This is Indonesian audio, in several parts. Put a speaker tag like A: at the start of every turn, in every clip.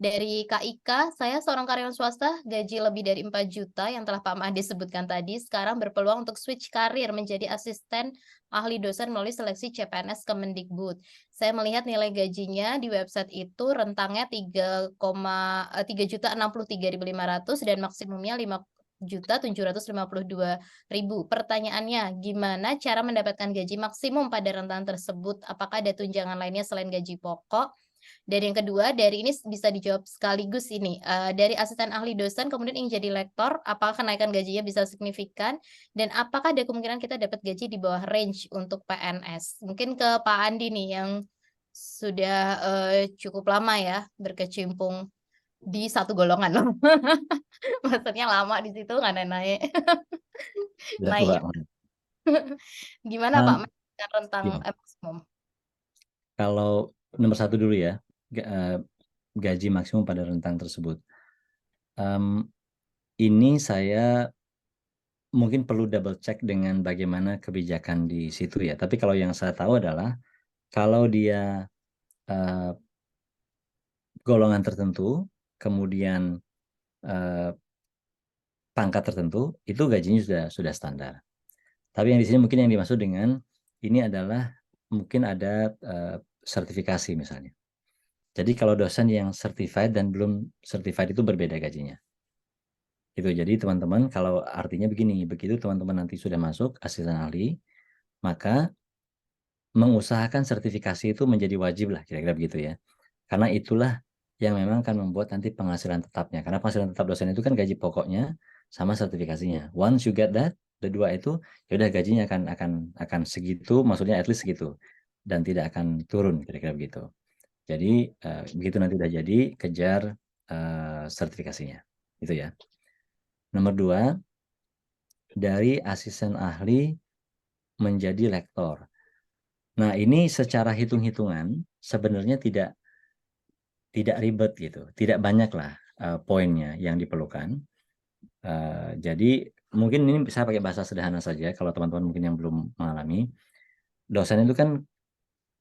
A: Dari Kak Ika, saya seorang karyawan swasta, gaji lebih dari 4 juta yang telah Pak Made sebutkan tadi, sekarang berpeluang untuk switch karir menjadi asisten ahli dosen melalui seleksi CPNS Kemendikbud. Saya melihat nilai gajinya di website itu rentangnya 3.063.500 dan maksimumnya 5.752.000. Pertanyaannya, gimana cara mendapatkan gaji maksimum pada rentang tersebut? Apakah ada tunjangan lainnya selain gaji pokok? Dan yang kedua, dari ini bisa dijawab sekaligus ini, dari asisten ahli dosen kemudian ingin jadi lektor, apakah kenaikan gajinya bisa signifikan? Dan apakah ada kemungkinan kita dapat gaji di bawah range untuk PNS? Mungkin ke Pak Andi nih yang sudah, cukup lama ya berkecimpung di satu golongan loh. Maksudnya lama di situ nggak naik-naik.
B: Ya,
A: Naik
B: coba.
A: ya. Gimana Pak
B: Um,
A: menentukan rentang,
B: ya,
A: maksimum?
B: kalau nomor satu dulu ya, gaji maksimum pada rentang tersebut. Um, ini saya mungkin perlu double check dengan bagaimana kebijakan di situ ya. Tapi kalau yang saya tahu adalah kalau dia uh, golongan tertentu, kemudian uh, pangkat tertentu, itu gajinya sudah standar. Tapi yang di sini mungkin yang dimaksud dengan ini adalah mungkin ada sertifikasi misalnya. Jadi kalau dosen yang certified dan belum certified itu berbeda gajinya. Itu jadi teman-teman kalau artinya begini, begitu teman-teman nanti sudah masuk asisten ahli, maka mengusahakan sertifikasi itu menjadi wajib lah kira-kira begitu ya. Karena itulah yang memang akan membuat nanti penghasilan tetapnya. Karena penghasilan tetap dosen itu kan gaji pokoknya sama sertifikasinya. Once you get that, kedua itu ya udah gajinya akan segitu, maksudnya at least segitu dan tidak akan turun kira-kira begitu. Jadi begitu nanti udah jadi kejar sertifikasinya. Itu ya. Nomor dua, dari asisten ahli menjadi lektor. Nah, ini secara hitung-hitungan sebenarnya tidak ribet gitu, tidak banyak lah poinnya yang diperlukan. Jadi mungkin ini saya pakai bahasa sederhana saja kalau teman-teman mungkin yang belum mengalami. Dosen itu kan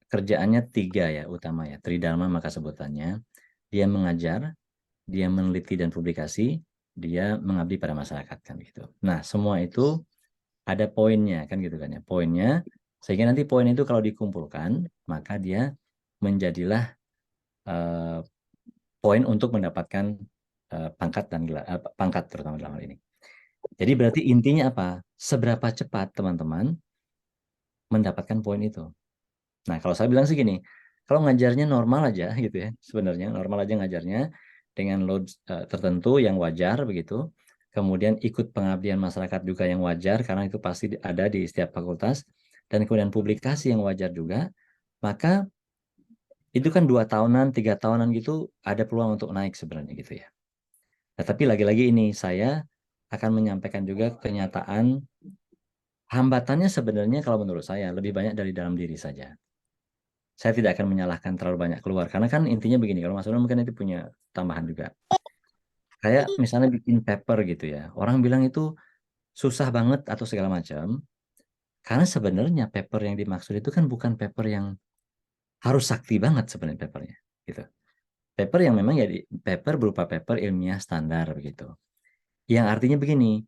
B: kerjaannya tiga ya utama ya, tridharma maka sebutannya. Dia mengajar, dia meneliti dan publikasi, dia mengabdi pada masyarakat kan gitu. Nah, semua itu ada poinnya kan gitu kan ya. Poinnya sehingga nanti poin itu kalau dikumpulkan, maka dia menjadilah eh, poin untuk mendapatkan pangkat dan pangkat terutama dalam hal ini. Jadi berarti intinya apa? Seberapa cepat teman-teman mendapatkan poin itu. Nah, kalau saya bilang sih gini, kalau ngajarnya normal aja gitu ya, sebenarnya normal aja ngajarnya dengan load tertentu yang wajar begitu. Kemudian ikut pengabdian masyarakat juga yang wajar karena itu pasti ada di setiap fakultas dan kemudian publikasi yang wajar juga, maka itu kan 2 tahunan, 3 tahunan gitu ada peluang untuk naik sebenarnya gitu ya. Nah, tapi lagi-lagi ini saya akan menyampaikan juga kenyataan hambatannya sebenarnya kalau menurut saya lebih banyak dari dalam diri saja. Saya tidak akan menyalahkan terlalu banyak keluar karena kan intinya begini, kalau Mas Donald mungkin itu punya tambahan juga. Kayak misalnya bikin paper gitu ya. Orang bilang itu susah banget atau segala macam karena sebenarnya paper yang dimaksud itu kan bukan paper yang harus sakti banget sebenarnya papernya gitu. Paper yang memang ya paper berupa paper ilmiah standar begitu. Yang artinya begini,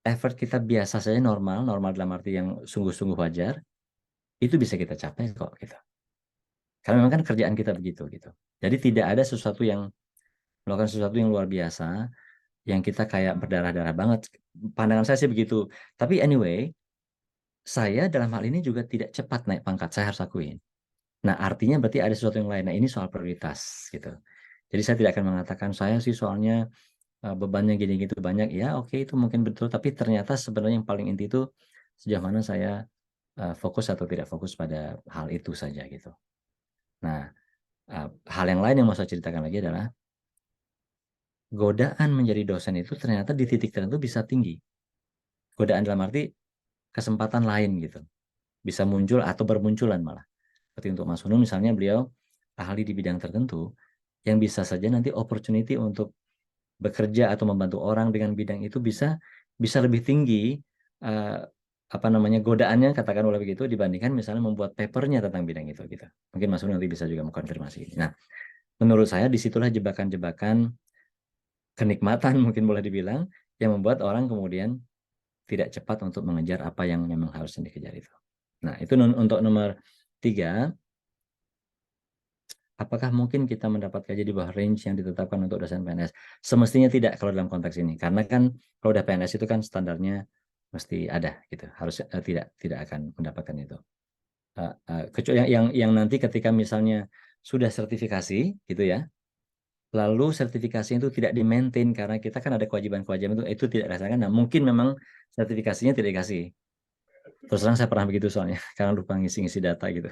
B: effort kita biasa saja normal, normal dalam arti yang sungguh-sungguh wajar, itu bisa kita capai kok gitu. Karena memang kan kerjaan kita begitu gitu. Jadi tidak ada sesuatu yang melakukan sesuatu yang luar biasa, yang kita kayak berdarah-darah banget. Pandangan saya sih begitu. Tapi anyway, saya dalam hal ini juga tidak cepat naik pangkat, saya harus akuin. Nah, artinya berarti ada sesuatu yang lain. Nah, ini soal prioritas gitu. Jadi saya tidak akan mengatakan saya sih soalnya bebannya gini gitu banyak. Ya, oke itu mungkin betul, tapi ternyata sebenarnya yang paling inti itu sejauh mana saya fokus atau tidak fokus pada hal itu saja gitu. Nah, hal yang lain yang mau saya ceritakan lagi adalah godaan menjadi dosen itu ternyata di titik tertentu bisa tinggi. Godaan dalam arti kesempatan lain gitu. Bisa muncul atau bermunculan malah. Seperti untuk Mas Hunu misalnya beliau ahli di bidang tertentu yang bisa saja nanti opportunity untuk bekerja atau membantu orang dengan bidang itu bisa bisa lebih tinggi uh, apa namanya godaannya katakan oleh begitu dibandingkan misalnya membuat papernya tentang bidang itu gitu. Mungkin Mas Hunu nanti bisa juga mengkonfirmasi ini. Nah, menurut saya disitulah jebakan-jebakan kenikmatan mungkin boleh dibilang yang membuat orang kemudian tidak cepat untuk mengejar apa yang memang harusnya dikejar itu. Nah, itu untuk nomor 3, apakah mungkin kita mendapat gaji di bawah range yang ditetapkan untuk dosen PNS? Semestinya tidak kalau dalam konteks ini, karena kan kalau udah PNS itu kan standarnya mesti ada gitu, harus tidak akan mendapatkan itu. Kecuali yang nanti ketika misalnya sudah sertifikasi gitu ya, lalu sertifikasinya itu tidak di-maintain karena kita kan ada kewajiban-kewajiban itu tidak dirasakan. Nah, mungkin memang sertifikasinya tidak dikasih. Terus terang saya pernah begitu soalnya, karena lupa ngisi-ngisi data gitu.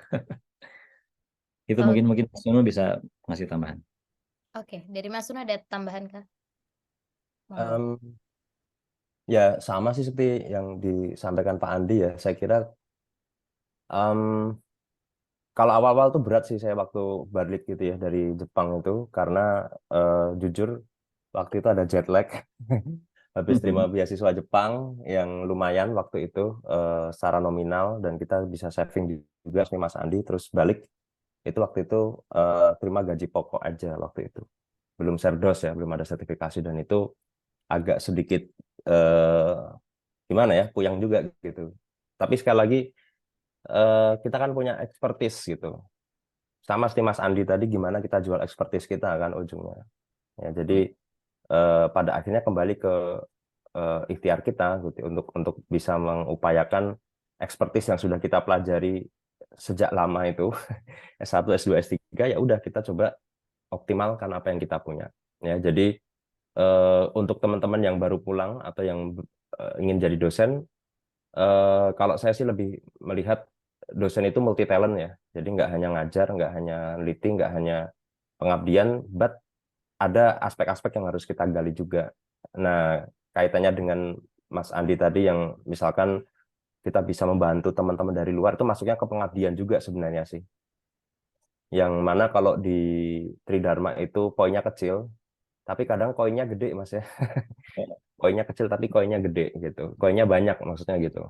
B: Itu
A: Oh,
B: mungkin Mas Nunu bisa ngasih tambahan.
A: oke. Dari Mas Nunu ada tambahan kah? Monggo.
C: Em, ya sama sih seperti yang disampaikan Pak Andi ya. Saya kira em, kalau awal-awal tuh berat sih saya waktu balik gitu ya dari Jepang itu karena jujur waktu itu ada jet lag. Habis terima
B: Mhm.
C: beasiswa Jepang yang lumayan waktu itu secara nominal dan kita bisa saving juga nih Mas Andi terus balik itu waktu itu terima gaji pokok aja waktu itu. Belum serdos ya, belum ada sertifikasi dan itu agak sedikit eh, gimana ya, puyang juga gitu. Tapi sekali lagi kita kan punya expertise gitu. Sama seperti Mas Andi tadi gimana kita jual expertise kita kan ujungnya. Ya, jadi pada akhirnya kembali ke ikhtiar kita gitu untuk bisa mengupayakan expertise yang sudah kita pelajari sejak lama itu S1, S2, S3 ya udah kita coba optimalkan apa yang kita punya. Ya, jadi untuk teman-teman yang baru pulang atau yang ingin jadi dosen, kalau saya sih lebih melihat dosen itu multi talent ya. Jadi nggak hanya ngajar, nggak hanya neliti, nggak hanya pengabdian, but ada aspek-aspek yang harus kita gali juga. Nah, kaitannya dengan Mas Andi tadi yang misalkan kita bisa membantu teman-teman dari luar itu masuknya ke pengabdian juga sebenarnya sih. Yang mana kalau di Tridharma itu poinnya kecil, tapi kadang koinnya gede Mas ya. Koinnya kecil tapi koinnya gede gitu. Koinnya banyak maksudnya gitu.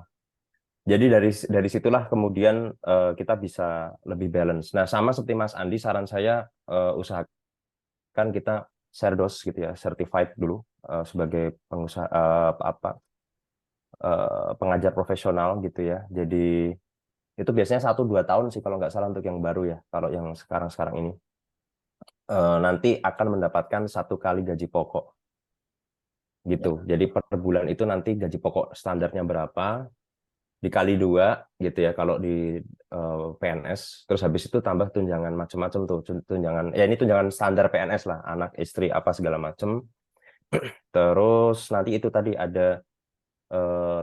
C: Jadi dari situlah kemudian kita bisa lebih balance. Nah, sama seperti Mas Andi, saran saya usahakan kita Serdos gitu ya, certified dulu sebagai pengusaha pengajar profesional gitu ya. Jadi itu biasanya 1-2 tahun sih kalau nggak salah untuk yang baru ya. Kalau yang sekarang-sekarang ini nanti akan mendapatkan 1 kali gaji pokok
B: Ya.
C: gitu. Jadi per bulan itu nanti gaji pokok standarnya berapa dikali 2 gitu ya kalau di PNS. Terus habis itu tambah tunjangan macam-macam tuh tunjangan ya ini tunjangan standar PNS lah anak istri apa segala macam. Terus nanti itu tadi ada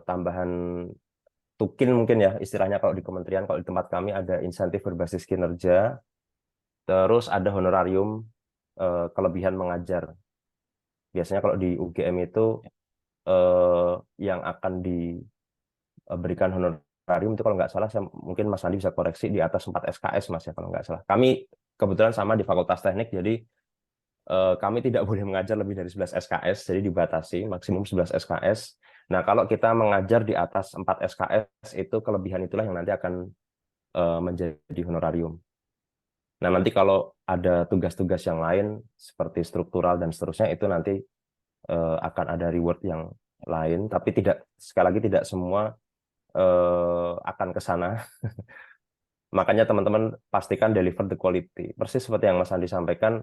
C: tambahan tukin mungkin ya istilahnya kalau di kementerian, kalau di tempat kami ada insentif berbasis kinerja, terus ada honorarium kelebihan mengajar. Biasanya kalau di UGM itu yang akan diberikan honorarium itu kalau nggak salah, mungkin Mas Andi bisa koreksi di atas 4 SKS Mas ya kalau nggak salah. Kami kebetulan sama di Fakultas Teknik, jadi kami tidak boleh mengajar lebih dari 11 SKS, jadi dibatasi maksimum 11 SKS. Nah, kalau kita mengajar di atas 4 SKS, itu kelebihan itulah yang nanti akan menjadi honorarium. Nah, nanti kalau ada tugas-tugas yang lain, seperti struktural dan seterusnya, itu nanti akan ada reward yang lain, tapi sekali lagi tidak semua akan ke sana. Makanya teman-teman pastikan deliver the quality. Persis seperti yang Mas Andi sampaikan,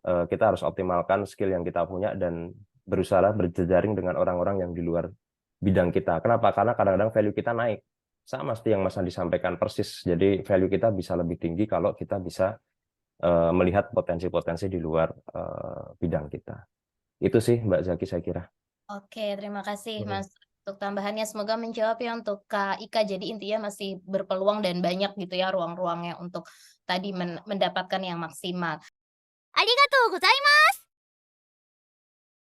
C: kita harus optimalkan skill yang kita punya dan berusaha berjejaring dengan orang-orang yang di luar bidang kita. Kenapa? Karena kadang-kadang value kita naik. Sama seperti yang Mas Andi sampaikan persis. Jadi value kita bisa lebih tinggi kalau kita bisa melihat potensi-potensi di luar bidang kita. Itu sih Mbak Zaki saya kira.
A: Oke, terima kasih
C: Mhm.
A: Mas untuk tambahannya. Semoga menjawab ya untuk Kak Ika. Jadi intinya masih berpeluang dan banyak gitu ya ruang-ruangnya untuk tadi mendapatkan yang maksimal. ありがとうございます。